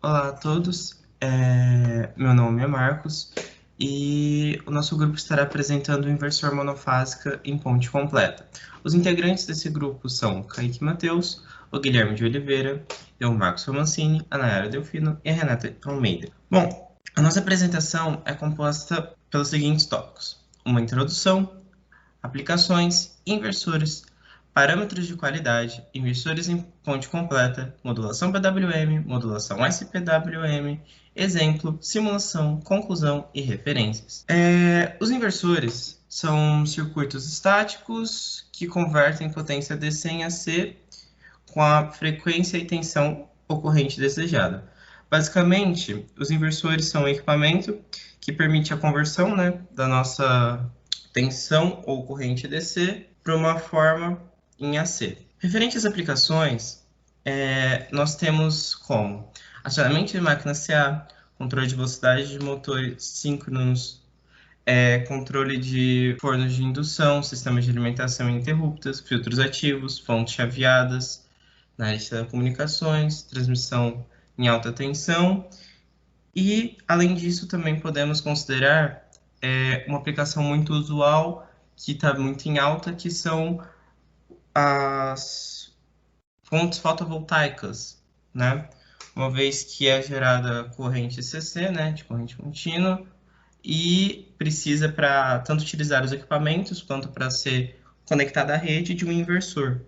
Olá a todos, meu nome é Marcos e o nosso grupo estará apresentando o inversor monofásica em ponte completa. Os integrantes desse grupo são o Kaique Mateus, o Guilherme de Oliveira, eu, Marcos Romancini, a Nayara Delfino e a Renata Almeida. Bom, a nossa apresentação é composta pelos seguintes tópicos: uma introdução, aplicações, inversores, parâmetros de qualidade, inversores em ponte completa, modulação PWM, modulação SPWM, exemplo, simulação, conclusão e referências. Os inversores são circuitos estáticos que convertem potência DC em AC com a frequência e tensão ocorrente desejada. Basicamente, os inversores são um equipamento que permite a conversão, né, da nossa tensão ou corrente DC para uma forma em AC. Referente às aplicações, nós temos como acionamento de máquina CA, controle de velocidade de motores síncronos, controle de fornos de indução, sistemas de alimentação ininterruptas, filtros ativos, fontes chaveadas, na área de telecomunicações, transmissão em alta tensão. E, além disso, também podemos considerar uma aplicação muito usual, que está muito em alta, que são as fontes fotovoltaicas, né? Uma vez que é gerada corrente CC, né, de corrente contínua, e precisa para tanto utilizar os equipamentos quanto para ser conectada à rede de um inversor.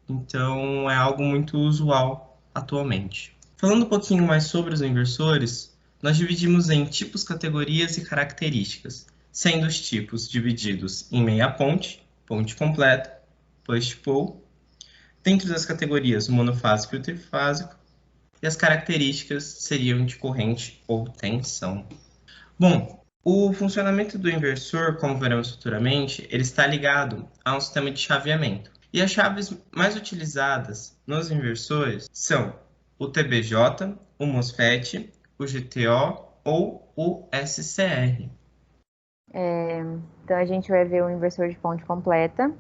Então, é algo muito usual atualmente. Falando um pouquinho mais sobre os inversores, nós dividimos em tipos, categorias e características, sendo os tipos divididos em meia ponte, ponte completa, push-pull, dentro das categorias monofásico e trifásico, e as características seriam de corrente ou tensão. Bom, o funcionamento do inversor, como veremos futuramente, ele está ligado a um sistema de chaveamento. E as chaves mais utilizadas nos inversores são o TBJ, o MOSFET, o GTO ou o SCR. Então, a gente vai ver o inversor de ponte completa.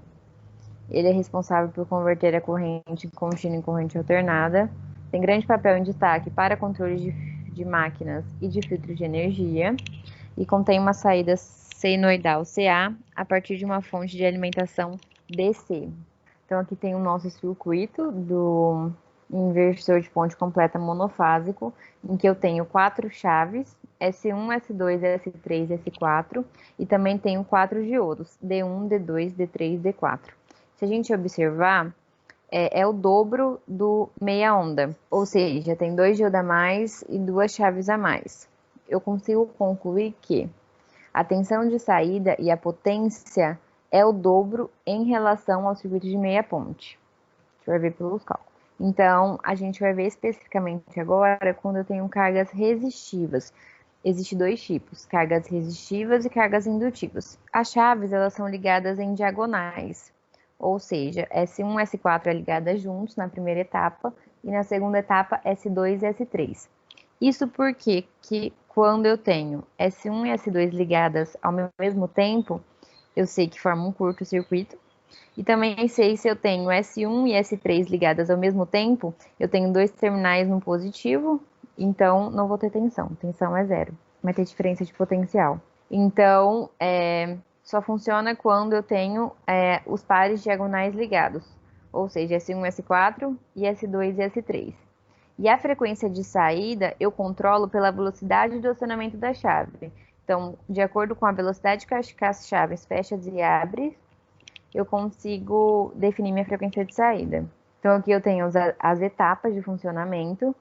Ele é responsável por converter a corrente contínua em corrente alternada. Tem grande papel em destaque para controle de máquinas e de filtro de energia. E contém uma saída senoidal CA a partir de uma fonte de alimentação DC. Então, aqui tem o nosso circuito do inversor de ponte completa monofásico, em que eu tenho 4 chaves, S1, S2, S3, S4, e também tenho 4 diodos, D1, D2, D3, D4. Se a gente observar, é o dobro do meia onda, ou seja, tem 2 diodos a mais e 2 chaves a mais. Eu consigo concluir que a tensão de saída e a potência é o dobro em relação ao circuito de meia ponte. A gente vai ver pelos cálculos. Então, a gente vai ver especificamente agora quando eu tenho cargas resistivas. Existem 2 tipos, cargas resistivas e cargas indutivas. As chaves, elas são ligadas em diagonais, ou seja, S1 e S4 é ligada juntos na primeira etapa e na segunda etapa S2 e S3. Isso porque que quando eu tenho S1 e S2 ligadas ao mesmo tempo, eu sei que forma um curto-circuito. E também sei se eu tenho S1 e S3 ligadas ao mesmo tempo, eu tenho 2 terminais no positivo, então não vou ter tensão. Tensão é zero. Vai ter diferença de potencial. Então, só funciona quando eu tenho os pares diagonais ligados. Ou seja, S1, S4 e S2 e S3. E a frequência de saída eu controlo pela velocidade do acionamento da chave. Então, de acordo com a velocidade que as chaves fecham e abrem, eu consigo definir minha frequência de saída. Então, aqui eu tenho as etapas de funcionamento,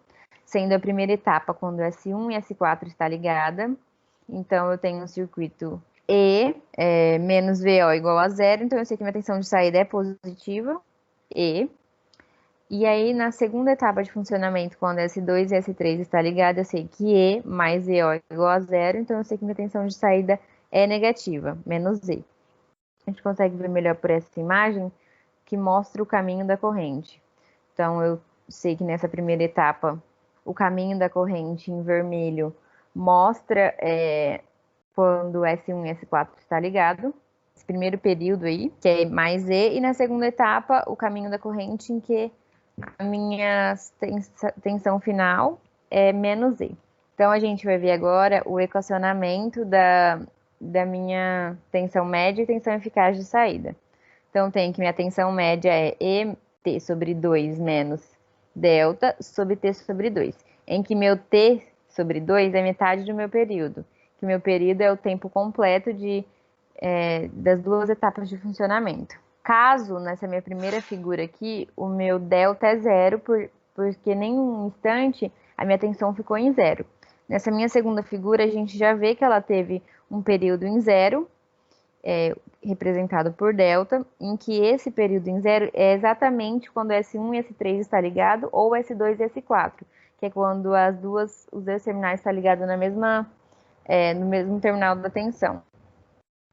sendo a primeira etapa quando S1 e S4 está ligada. Então, eu tenho um circuito E menos VO igual a zero, então eu sei que minha tensão de saída é positiva, E. E aí, na segunda etapa de funcionamento, quando S2 e S3 está ligado, eu sei que E mais VO é igual a zero, então eu sei que minha tensão de saída é negativa, menos E. A gente consegue ver melhor por essa imagem, que mostra o caminho da corrente. Então, eu sei que nessa primeira etapa, o caminho da corrente em vermelho mostra quando S1 e S4 está ligado, esse primeiro período aí, que é mais E, e na segunda etapa, o caminho da corrente em que a minha tensão final é menos E. Então, a gente vai ver agora o equacionamento da minha tensão média e tensão eficaz de saída. Então, tem que minha tensão média é ET sobre 2 menos delta sobre T sobre 2, em que meu T sobre 2 é metade do meu período, que meu período é o tempo completo das duas etapas de funcionamento. Caso, nessa minha primeira figura aqui, o meu delta é zero, porque em nenhum instante a minha tensão ficou em zero. Nessa minha segunda figura, a gente já vê que ela teve um período em zero, representado por delta, em que esse período em zero é exatamente quando S1 e S3 está ligado, ou S2 e S4, que é quando os dois terminais estão ligados no mesmo terminal da tensão.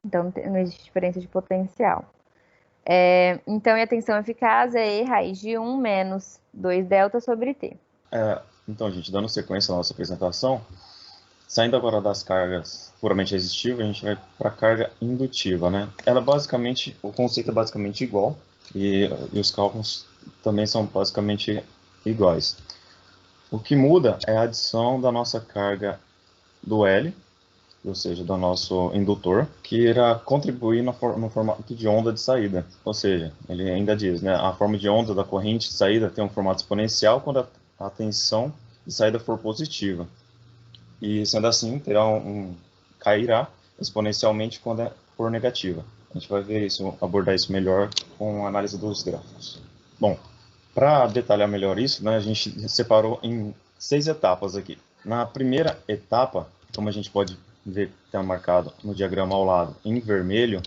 Então, não existe diferença de potencial. Então, a tensão eficaz é E raiz de 1 menos 2 delta sobre T. Então, gente, dando sequência à nossa apresentação, saindo agora das cargas puramente resistivas, a gente vai para a carga indutiva, né? O conceito é basicamente igual e os cálculos também são basicamente iguais. O que muda é a adição da nossa carga do L, ou seja, do nosso indutor, que irá contribuir no formato de onda de saída. Ou seja, ele ainda diz, né, a forma de onda da corrente de saída tem um formato exponencial quando a tensão de saída for positiva. E sendo assim, cairá exponencialmente quando for negativa. A gente vai ver abordar isso melhor com a análise dos gráficos. Bom, para detalhar melhor isso, né, a gente separou em 6 etapas aqui. Na primeira etapa, como a gente pode ver que está marcado no diagrama ao lado em vermelho,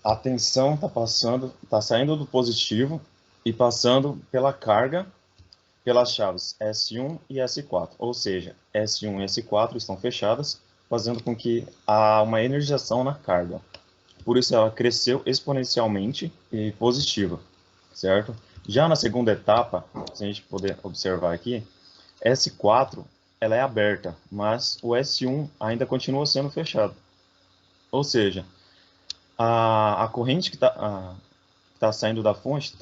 a tensão está saindo do positivo e passando pela carga pelas chaves S1 e S4, ou seja, S1 e S4 estão fechadas, fazendo com que há uma energização na carga. Por isso ela cresceu exponencialmente e positiva, certo? Já na segunda etapa, se a gente puder observar aqui, S4 ela é aberta, mas o S1 ainda continua sendo fechado. Ou seja, a corrente que está saindo da fonte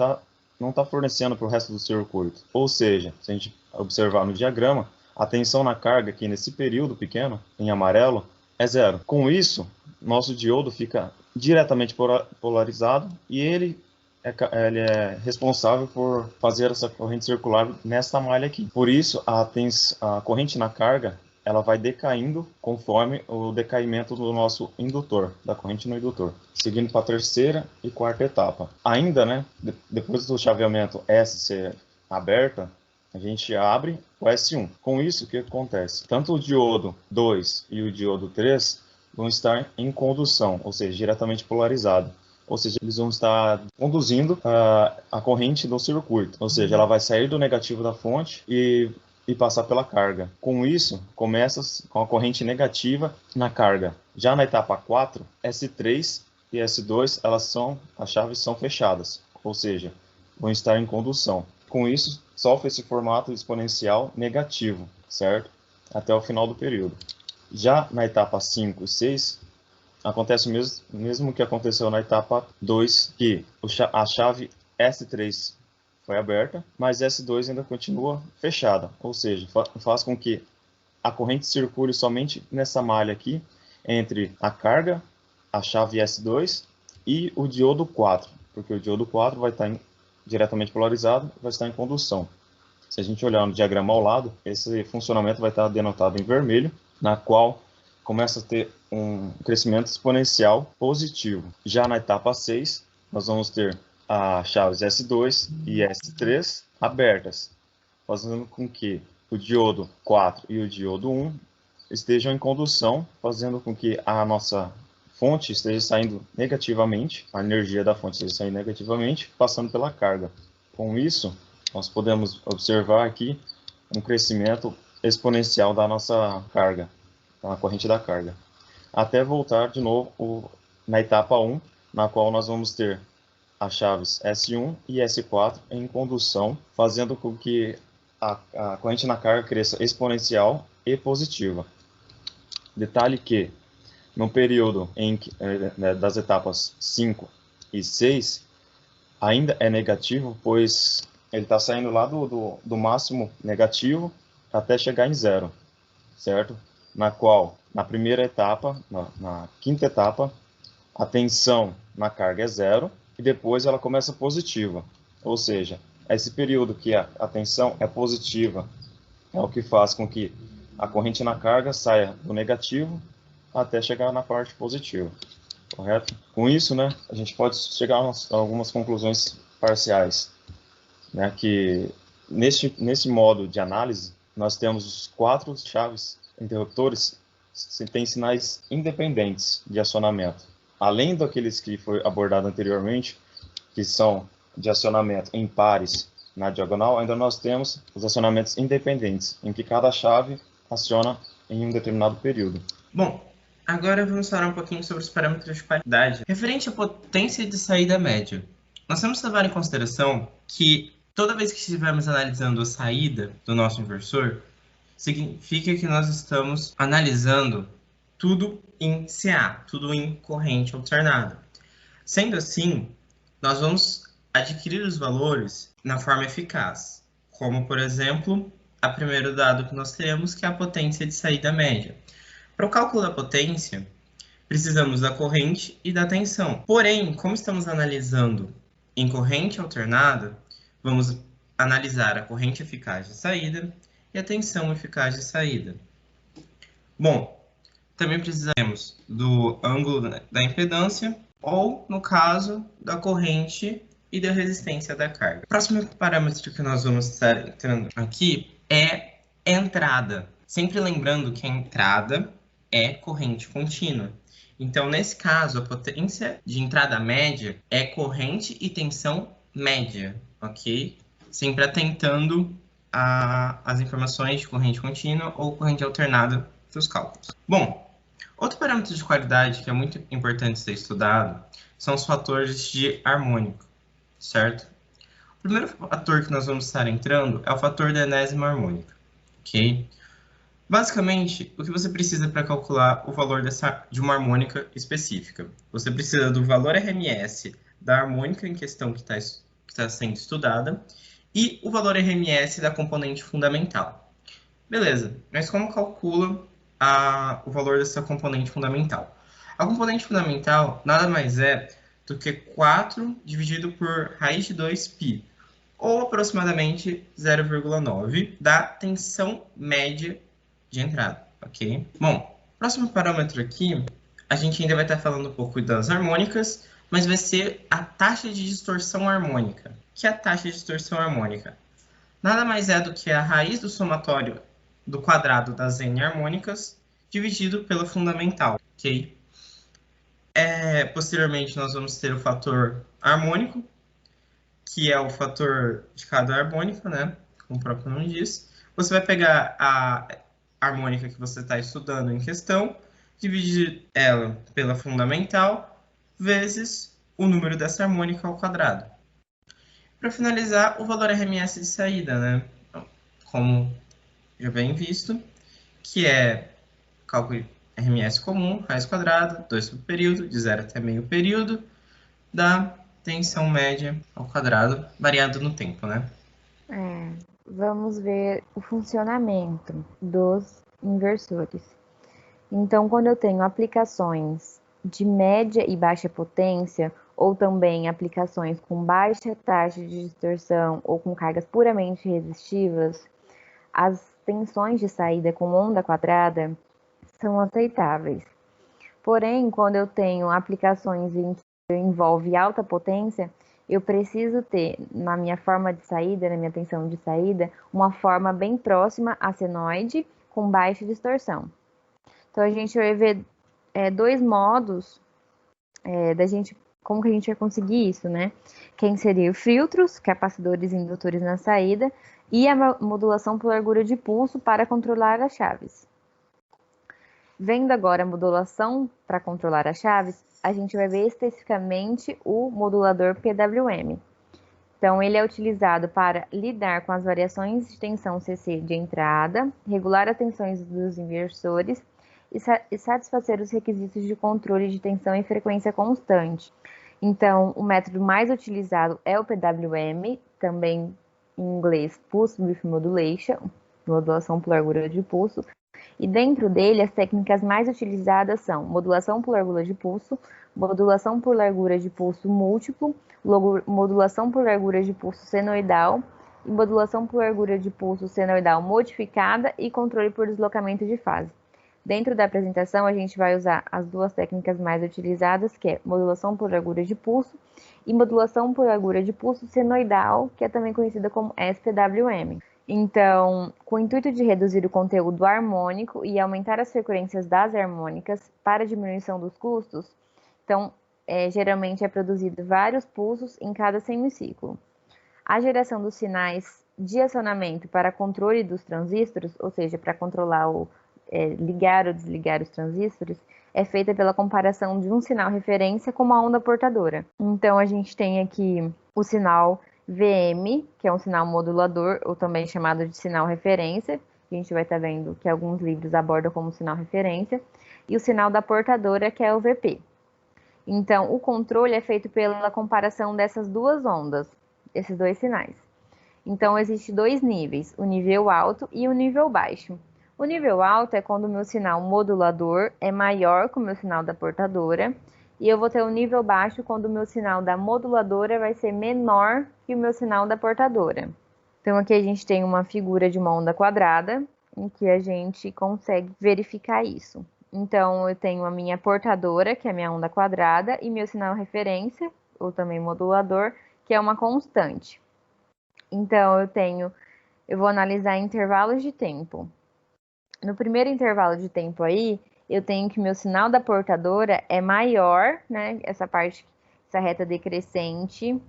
não está fornecendo para o resto do circuito. Ou seja, se a gente observar no diagrama, a tensão na carga aqui nesse período pequeno, em amarelo, é zero. Com isso, nosso diodo fica diretamente polarizado e ele é responsável por fazer essa corrente circular nessa malha aqui. Por isso, a corrente na carga ela vai decaindo conforme o decaimento do nosso indutor, da corrente no indutor. Seguindo para a terceira e quarta etapa. Ainda, né, depois do chaveamento S ser aberta, a gente abre o S1. Com isso, o que acontece? Tanto o diodo 2 e o diodo 3 vão estar em condução, ou seja, diretamente polarizados. Ou seja, eles vão estar conduzindo a corrente do circuito. Ou seja, ela vai sair do negativo da fonte e passar pela carga. Com isso, começa com a corrente negativa na carga. Já na etapa 4, S3 e S2, as chaves são fechadas, ou seja, vão estar em condução. Com isso, sofre esse formato exponencial negativo, certo? Até o final do período. Já na etapa 5 e 6, acontece o mesmo que aconteceu na etapa 2, que a chave S3 foi aberta, mas S2 ainda continua fechada, ou seja, faz com que a corrente circule somente nessa malha aqui, entre a carga, a chave S2 e o diodo 4, porque o diodo 4 vai estar diretamente polarizado, vai estar em condução. Se a gente olhar no diagrama ao lado, esse funcionamento vai estar denotado em vermelho, na qual começa a ter um crescimento exponencial positivo. Já na etapa 6, nós vamos ter as chaves S2 e S3 abertas, fazendo com que o diodo 4 e o diodo 1 estejam em condução, fazendo com que a nossa fonte esteja saindo negativamente, a energia da fonte esteja saindo negativamente, passando pela carga. Com isso, nós podemos observar aqui um crescimento exponencial da nossa carga, da corrente da carga, até voltar de novo na etapa 1, na qual nós vamos ter as chaves S1 e S4 em condução, fazendo com que a corrente na carga cresça exponencial e positiva. Detalhe que, no período das etapas 5 e 6, ainda é negativo, pois ele está saindo lá do máximo negativo, até chegar em 0, certo? Na qual, na primeira etapa, na quinta etapa, a tensão na carga é 0 e depois ela começa positiva. Ou seja, esse período que a tensão é positiva é o que faz com que a corrente na carga saia do negativo até chegar na parte positiva, correto? Com isso, né, a gente pode chegar a algumas conclusões parciais, né, que nesse modo de análise, nós temos os 4 chaves interruptores que têm sinais independentes de acionamento. Além daqueles que foi abordado anteriormente, que são de acionamento em pares na diagonal, ainda nós temos os acionamentos independentes, em que cada chave aciona em um determinado período. Bom, agora vamos falar um pouquinho sobre os parâmetros de qualidade. Referente à potência de saída média, nós temos que levar em consideração que toda vez que estivermos analisando a saída do nosso inversor, significa que nós estamos analisando tudo em CA, tudo em corrente alternada. Sendo assim, nós vamos adquirir os valores na forma eficaz, como, por exemplo, o primeiro dado que nós teremos, que é a potência de saída média. Para o cálculo da potência, precisamos da corrente e da tensão. Porém, como estamos analisando em corrente alternada, vamos analisar a corrente eficaz de saída e a tensão eficaz de saída. Bom, também precisamos do ângulo da impedância ou, no caso, da corrente e da resistência da carga. O próximo parâmetro que nós vamos estar entrando aqui é entrada. Sempre lembrando que a entrada é corrente contínua. Então, nesse caso, a potência de entrada média é corrente e tensão média, ok? Sempre atentando às informações de corrente contínua ou corrente alternada para os cálculos. Bom, outro parâmetro de qualidade que é muito importante ser estudado são os fatores de harmônico, certo? O primeiro fator que nós vamos estar entrando é o fator da enésima harmônica, ok? Basicamente, o que você precisa para calcular o valor de uma harmônica específica? Você precisa do valor RMS da harmônica em questão que está sendo estudada e o valor RMS da componente fundamental. Beleza, mas como calcula o valor dessa componente fundamental? A componente fundamental nada mais é do que 4 dividido por raiz de 2π, ou aproximadamente 0,9 da tensão média de entrada, ok? Bom, próximo parâmetro aqui, a gente ainda vai estar falando um pouco das harmônicas, mas vai ser a taxa de distorção harmônica. O que é a taxa de distorção harmônica? Nada mais é do que a raiz do somatório do quadrado das n harmônicas dividido pela fundamental, ok? Posteriormente, nós vamos ter o fator harmônico, que é o fator de cada harmônica, né? Como o próprio nome diz. Você vai pegar a harmônica que você está estudando em questão, dividir ela pela fundamental, vezes o número dessa harmônica ao quadrado. Para finalizar, o valor RMS de saída, né? Como já bem visto, que é cálculo RMS comum, raiz quadrada, 2 sobre o período, de 0 até meio período, da tensão média ao quadrado, variado no tempo, né? Vamos ver o funcionamento dos inversores. Então, quando eu tenho aplicações de média e baixa potência, ou também aplicações com baixa taxa de distorção ou com cargas puramente resistivas, as tensões de saída com onda quadrada são aceitáveis. Porém, quando eu tenho aplicações em que envolve alta potência, eu preciso ter, na minha forma de saída, na minha tensão de saída, uma forma bem próxima à senoide com baixa distorção. Então, a gente vai ver dois modos como que a gente vai conseguir isso, né? Que é inserir filtros, capacitor,res e indutores na saída, e a modulação por largura de pulso para controlar as chaves. Vendo agora a modulação para controlar as chaves, a gente vai ver especificamente o modulador PWM. Então, ele é utilizado para lidar com as variações de tensão CC de entrada, regular as tensões dos inversores e satisfazer os requisitos de controle de tensão e frequência constante. Então, o método mais utilizado é o PWM, também em inglês Pulse Width Modulation, modulação por largura de pulso. E dentro dele, as técnicas mais utilizadas são modulação por largura de pulso, modulação por largura de pulso múltiplo, modulação por largura de pulso senoidal e modulação por largura de pulso senoidal modificada e controle por deslocamento de fase. Dentro da apresentação, a gente vai usar as duas técnicas mais utilizadas, que é modulação por largura de pulso e modulação por largura de pulso senoidal, que é também conhecida como SPWM. Então, com o intuito de reduzir o conteúdo harmônico e aumentar as frequências das harmônicas para diminuição dos custos, então, geralmente é produzido vários pulsos em cada semiciclo. A geração dos sinais de acionamento para controle dos transistores, ou seja, para controlar ligar ou desligar os transistores, é feita pela comparação de um sinal referência com uma onda portadora. Então, a gente tem aqui o sinal VM, que é um sinal modulador, ou também chamado de sinal referência, que a gente vai estar vendo que alguns livros abordam como sinal referência, e o sinal da portadora, que é o VP. Então, o controle é feito pela comparação dessas duas ondas, esses dois sinais. Então, existem dois níveis, o nível alto e o nível baixo. O nível alto é quando o meu sinal modulador é maior que o meu sinal da portadora, e eu vou ter o nível baixo quando o meu sinal da moduladora vai ser menor que o meu sinal da portadora. Então, aqui a gente tem uma figura de uma onda quadrada, em que a gente consegue verificar isso. Então, eu tenho a minha portadora, que é a minha onda quadrada, e meu sinal referência, ou também modulador, que é uma constante. Então, eu vou analisar intervalos de tempo. No primeiro intervalo de tempo aí, eu tenho que meu sinal da portadora é maior, né? Essa reta decrescente,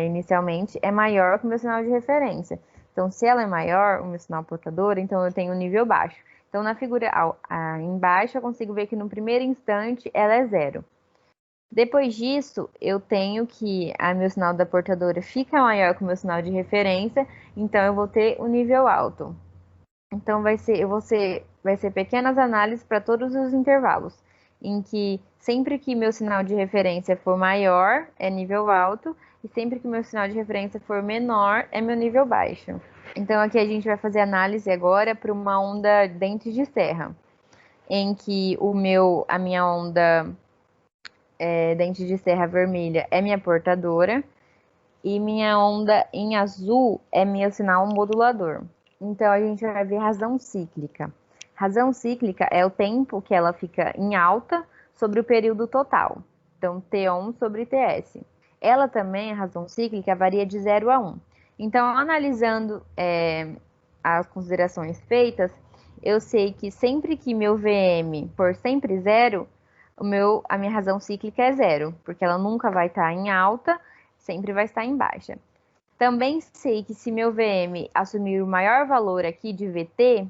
inicialmente, é maior que o meu sinal de referência. Então, se ela é maior, o meu sinal portadora, então eu tenho um nível baixo. Então, na figura embaixo, eu consigo ver que no primeiro instante ela é zero. Depois disso, eu tenho que meu sinal da portadora fica maior que o meu sinal de referência, então eu vou ter o nível alto. Então, vai ser pequenas análises para todos os intervalos, em que sempre que meu sinal de referência for maior, é nível alto, e sempre que meu sinal de referência for menor, é meu nível baixo. Então, aqui a gente vai fazer análise agora para uma onda dente de serra, em que a minha onda dente de serra vermelha é minha portadora, e minha onda em azul é meu sinal modulador. Então, a gente vai ver razão cíclica. Razão cíclica é o tempo que ela fica em alta sobre o período total. Então, T1 sobre TS. Ela também, a razão cíclica, varia de 0 a 1. Então, analisando as considerações feitas, eu sei que sempre que meu VM for sempre zero, a minha razão cíclica é zero, porque ela nunca vai estar em alta, sempre vai estar em baixa. Também sei que se meu VM assumir o maior valor aqui de VT,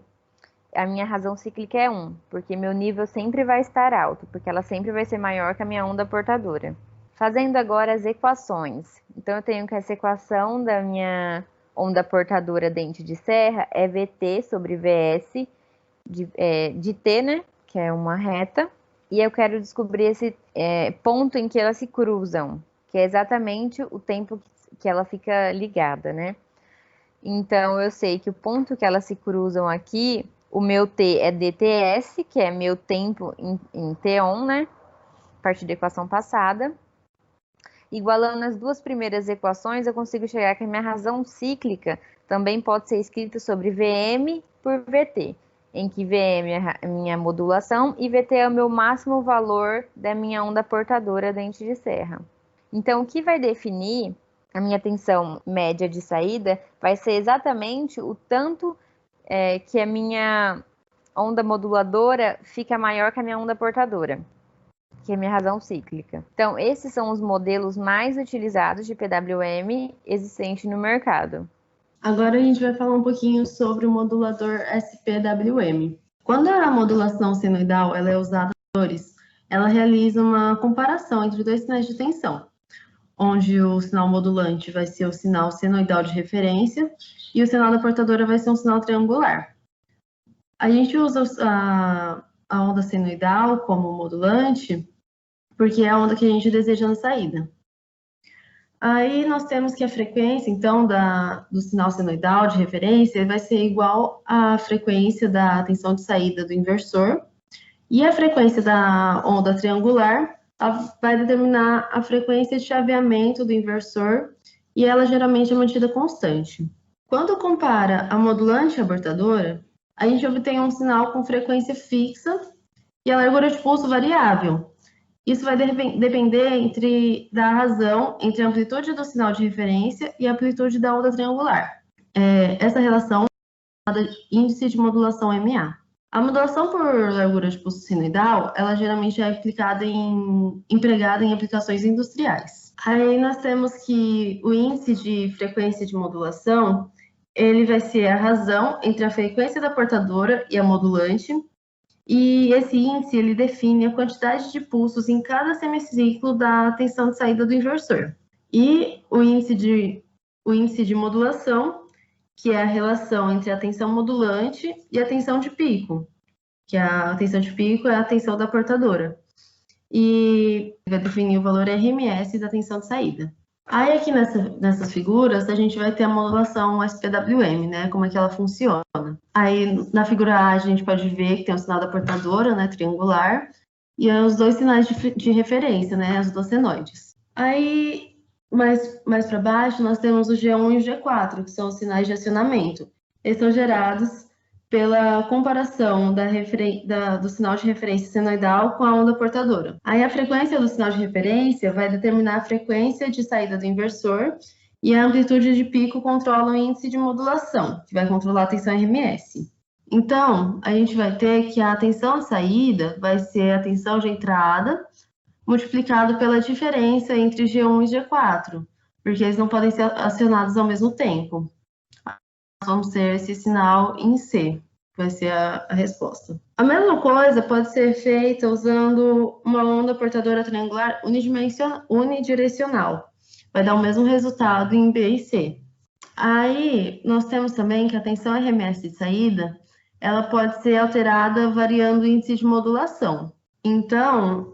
a minha razão cíclica é 1, porque meu nível sempre vai estar alto, porque ela sempre vai ser maior que a minha onda portadora. Fazendo agora as equações. Então, eu tenho que essa equação da minha onda portadora dente de serra é VT sobre VS de T, né? Que é uma reta. E eu quero descobrir esse ponto em que elas se cruzam, que é exatamente o tempo que ela fica ligada, né? Então, eu sei que o ponto que elas se cruzam aqui, o meu T é DTS, que é meu tempo em T1, né? A partir da equação passada. Igualando as duas primeiras equações, eu consigo chegar que a minha razão cíclica também pode ser escrita sobre VM por VT, em que VM é a minha modulação e VT é o meu máximo valor da minha onda portadora dente de serra. Então, o que vai definir a minha tensão média de saída vai ser exatamente o tanto que a minha onda moduladora fica maior que a minha onda portadora, que é a minha razão cíclica. Então, esses são os modelos mais utilizados de PWM existente no mercado. Agora a gente vai falar um pouquinho sobre o modulador SPWM. Quando a modulação senoidal ela é usada em motores, ela realiza uma comparação entre dois sinais de tensão, onde o sinal modulante vai ser o sinal senoidal de referência e o sinal da portadora vai ser um sinal triangular. A gente usa a onda senoidal como modulante porque é a onda que a gente deseja na saída. Aí nós temos que a frequência, então, do sinal senoidal de referência vai ser igual à frequência da tensão de saída do inversor, e a frequência da onda triangular vai determinar a frequência de chaveamento do inversor, e ela geralmente é mantida constante. Quando compara a modulante e a abortadora, a gente obtém um sinal com frequência fixa e a largura de pulso variável. Isso vai depender da razão entre a amplitude do sinal de referência e a amplitude da onda triangular. Essa relação é chamada índice de modulação MA. A modulação por largura de pulso senoidal, ela geralmente é empregada em aplicações industriais. Aí nós temos que o índice de frequência de modulação, ele vai ser a razão entre a frequência da portadora e a modulante, e esse índice ele define a quantidade de pulsos em cada semiciclo da tensão de saída do inversor. E o índice de modulação, que é a relação entre a tensão modulante e a tensão de pico, que a tensão de pico é a tensão da portadora. E vai definir o valor RMS da tensão de saída. Aí aqui nessas figuras a gente vai ter a modulação SPWM, né? Como é que ela funciona. Aí na figura A a gente pode ver que tem o sinal da portadora, né? Triangular, e os dois sinais de referência, né? As duas senoides. Aí mais para baixo nós temos o G1 e o G4, que são os sinais de acionamento. Eles são gerados pela comparação do sinal de referência senoidal com a onda portadora. Aí a frequência do sinal de referência vai determinar a frequência de saída do inversor, e a amplitude de pico controla o índice de modulação, que vai controlar a tensão RMS. Então, a gente vai ter que a tensão de saída vai ser a tensão de entrada multiplicado pela diferença entre G1 e G4, porque eles não podem ser acionados ao mesmo tempo. Vamos ter esse sinal em C, vai ser a resposta. A mesma coisa pode ser feita usando uma onda portadora triangular unidirecional. Vai dar o mesmo resultado em B e C. Aí, nós temos também que a tensão RMS de saída, ela pode ser alterada variando o índice de modulação. Então,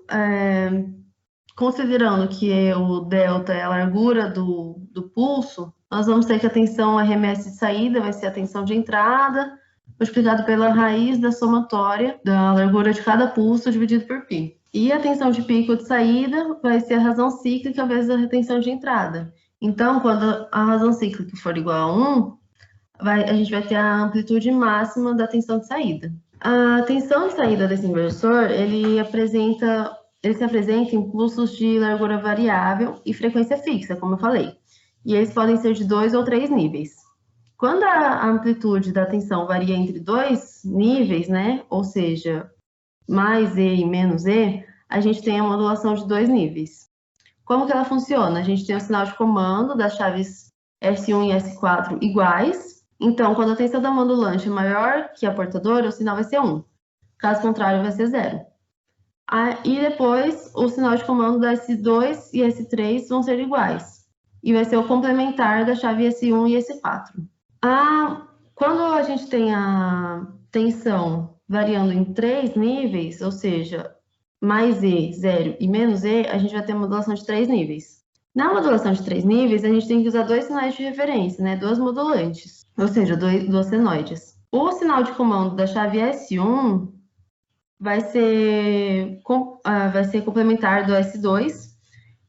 considerando que o delta é a largura do pulso, nós vamos ter que a tensão RMS de saída vai ser a tensão de entrada, multiplicado pela raiz da somatória da largura de cada pulso dividido por π. E a tensão de pico de saída vai ser a razão cíclica vezes a tensão de entrada. Então, quando a razão cíclica for igual a 1, a gente vai ter a amplitude máxima da tensão de saída. A tensão de saída desse inversor, ele se apresenta em pulsos de largura variável e frequência fixa, como eu falei. E eles podem ser de 2 ou 3 níveis. Quando a amplitude da tensão varia entre 2 níveis, né, ou seja, mais E e menos E, a gente tem a modulação de 2 níveis. Como que ela funciona? A gente tem o sinal de comando das chaves S1 e S4 iguais. Então, quando a tensão da modulante é maior que a portadora, o sinal vai ser 1. Caso contrário, vai ser 0. E depois, o sinal de comando da S2 e S3 vão ser iguais. E vai ser o complementar da chave S1 e S4. Quando a gente tem a tensão variando em 3 níveis, ou seja, mais E, 0 e menos E, a gente vai ter modulação de 3 níveis. Na modulação de 3 níveis, a gente tem que usar 2 sinais de referência, né? 2 modulantes, ou seja, 2 senoides. O sinal de comando da chave S1 vai ser complementar do S2,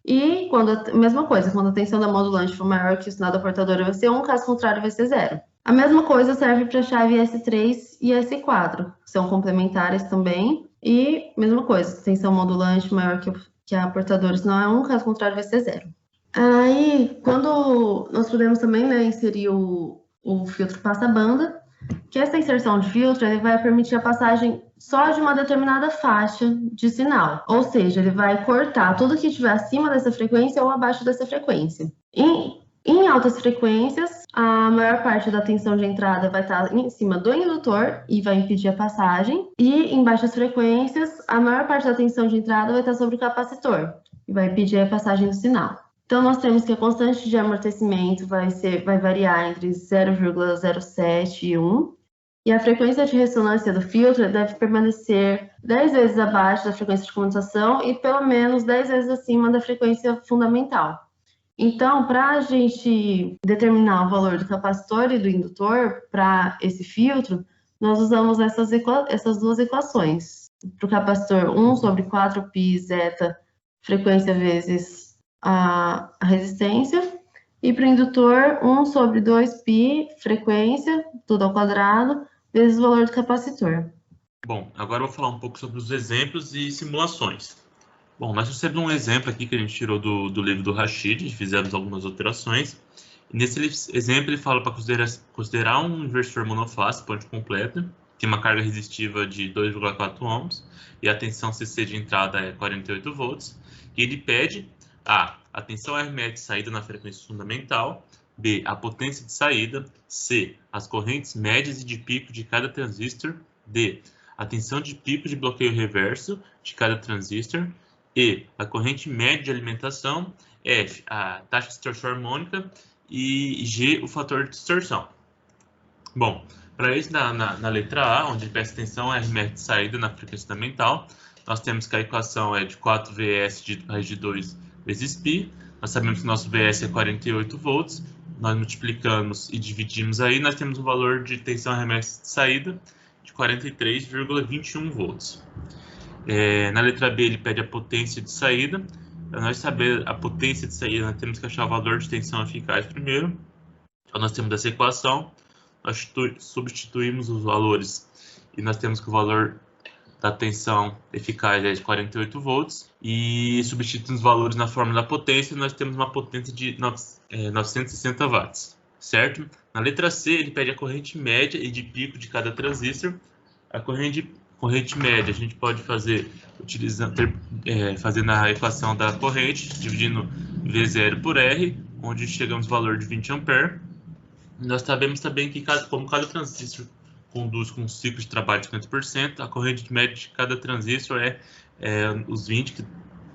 e mesma coisa, quando a tensão da modulante for maior que o sinal da portadora vai ser 1, caso contrário vai ser 0. A mesma coisa serve para a chave S3 e S4, que são complementares também, e mesma coisa, tensão modulante maior que a portadora, se não é 1, caso contrário vai ser 0. Aí, quando nós podemos também, né, inserir o filtro passa-banda, que essa inserção de filtro ele vai permitir a passagem só de uma determinada faixa de sinal, ou seja, ele vai cortar tudo que estiver acima dessa frequência ou abaixo dessa frequência. Em altas frequências, a maior parte da tensão de entrada vai estar em cima do indutor e vai impedir a passagem, e em baixas frequências, a maior parte da tensão de entrada vai estar sobre o capacitor e vai impedir a passagem do sinal. Então, nós temos que a constante de amortecimento vai variar entre 0,07 e 1, e a frequência de ressonância do filtro deve permanecer 10 vezes abaixo da frequência de comutação e pelo menos 10 vezes acima da frequência fundamental. Então, para a gente determinar o valor do capacitor e do indutor para esse filtro, nós usamos essas duas equações. Para o capacitor, 1 sobre 4π zeta, frequência vezes a resistência. E para o indutor, 1 sobre 2π, frequência, tudo ao quadrado, vezes o valor do capacitor. Bom, agora eu vou falar um pouco sobre os exemplos e simulações. Bom, nós recebemos um exemplo aqui que a gente tirou do livro do Rashid, fizemos algumas alterações. E nesse exemplo ele fala para considerar um inversor monofásico, ponte completa, tem uma carga resistiva de 2,4 ohms e a tensão CC de entrada é 48 volts. E ele pede a tensão RMS de saída na frequência fundamental, B, a potência de saída, C, as correntes médias e de pico de cada transistor, D, a tensão de pico de bloqueio reverso de cada transistor, E, a corrente média de alimentação, F, a taxa de distorção harmônica e G, o fator de distorção. Bom, para isso, na letra A, onde presta atenção é RMS de saída na frequência fundamental, nós temos que a equação é de 4Vs dividido por raiz de 2 vezes π. Nós sabemos que nosso Vs é 48 volts. Nós multiplicamos e dividimos aí, nós temos um valor de tensão RMS de saída de 43,21 volts. Na letra B, ele pede a potência de saída. Para nós saber a potência de saída, nós temos que achar o valor de tensão eficaz primeiro. Então, nós temos essa equação, nós substituímos os valores e nós temos que o valor da tensão eficaz é de 48 volts. E substituindo os valores na fórmula da potência, nós temos uma potência de 960 watts, certo? Na letra C, ele pede a corrente média e de pico de cada transistor. A corrente média a gente pode fazer fazendo a equação da corrente, dividindo V0 por R, onde chegamos ao valor de 20 ampere. Nós sabemos também que como cada transistor conduz com um ciclo de trabalho de 50%, a corrente média de cada transistor é os 20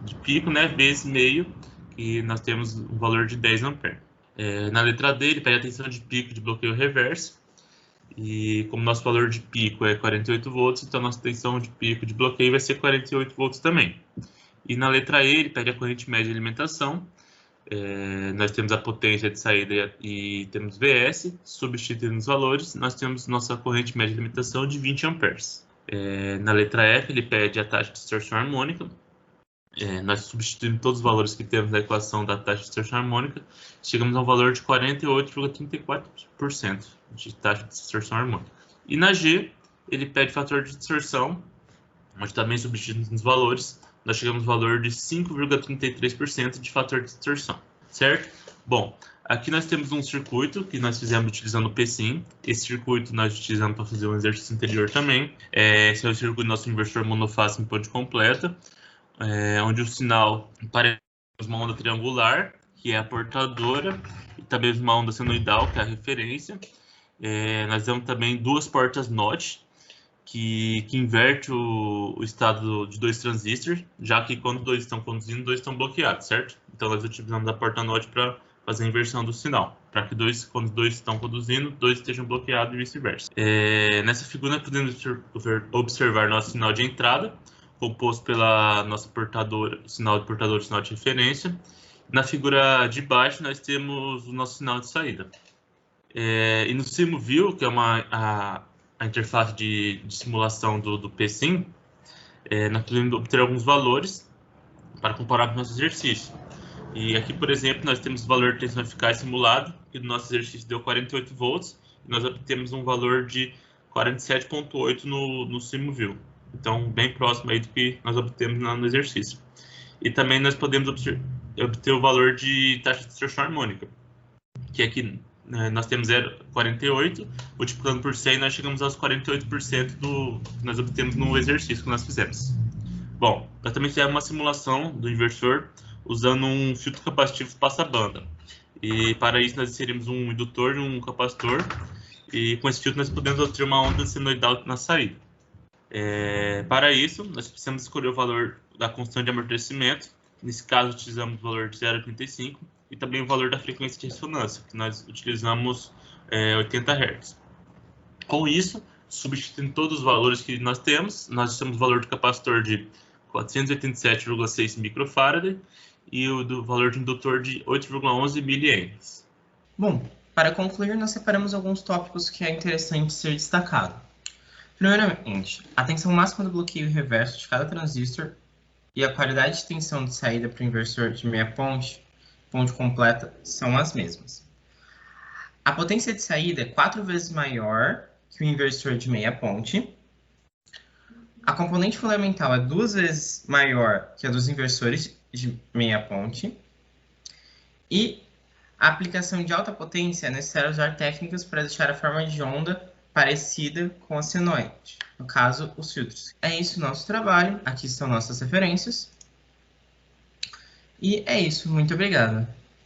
de pico, né, vezes meio, e nós temos um valor de 10 ampere. Na letra D, ele pede a tensão de pico de bloqueio reverso, e como nosso valor de pico é 48 volts, então nossa tensão de pico de bloqueio vai ser 48 volts também. E na letra E, ele pede a corrente média de alimentação. Nós temos a potência de saída e temos Vs, substituindo os valores, nós temos nossa corrente média de alimentação de 20 amperes. Na letra F, ele pede a taxa de distorção harmônica. Nós substituindo todos os valores que temos na equação da taxa de distorção harmônica, chegamos a um valor de 48,34% de taxa de distorção harmônica. E na G, ele pede fator de distorção, onde também substituindo os valores, nós chegamos ao valor de 5,33% de fator de distorção, certo? Bom, aqui nós temos um circuito que nós fizemos utilizando o PSIM. Esse circuito nós utilizamos para fazer um exercício anterior também. Esse é o circuito do nosso inversor monofásico em ponte completa, onde o sinal parece uma onda triangular, que é a portadora, e também uma onda senoidal, que é a referência. Nós temos também duas portas NOT, que inverte o estado de dois transistores, já que quando dois estão conduzindo, dois estão bloqueados, certo? Então nós utilizamos a porta NOT para fazer a inversão do sinal, para que quando dois estão conduzindo, dois estejam bloqueados e vice-versa. Nessa figura, podemos observar nosso sinal de entrada, composto pela nossa portadora, sinal de portador e sinal de referência. Na figura de baixo, nós temos o nosso sinal de saída. E no SimView, que é a interface de simulação do PSIM, nós podemos obter alguns valores para comparar com o nosso exercício. E aqui, por exemplo, nós temos o valor de tensão eficaz simulado, que no nosso exercício deu 48 volts, e nós obtemos um valor de 47,8 no SimView. Então, bem próximo aí do que nós obtemos no exercício. E também nós podemos obter o valor de taxa de distorção harmônica, que aqui nós temos 0,48, multiplicando por 100, nós chegamos aos 48% do que nós obtemos no exercício que nós fizemos. Bom, nós também fizemos uma simulação do inversor usando um filtro capacitivo passa-banda. E para isso nós inserimos um indutor e um capacitor, e com esse filtro nós podemos obter uma onda senoidal na saída. Para isso, nós precisamos escolher o valor da constante de amortecimento. Nesse caso, utilizamos o valor de 0,85 e também o valor da frequência de ressonância, que nós utilizamos 80 Hz. Com isso, substituindo todos os valores que nós temos o valor do capacitor de 487,6 microfarad e o do valor de indutor de 8,11 miliamps. Bom, para concluir, nós separamos alguns tópicos que é interessante ser destacado. Primeiramente, a tensão máxima do bloqueio reverso de cada transistor e a qualidade de tensão de saída para o inversor de meia ponte completa, são as mesmas. A potência de saída é 4 vezes maior que o inversor de meia ponte. A componente fundamental é 2 vezes maior que a dos inversores de meia ponte. E a aplicação de alta potência é necessário usar técnicas para deixar a forma de onda parecida com a senoide, no caso, os filtros. É isso o nosso trabalho, aqui estão nossas referências. E é isso, muito obrigado.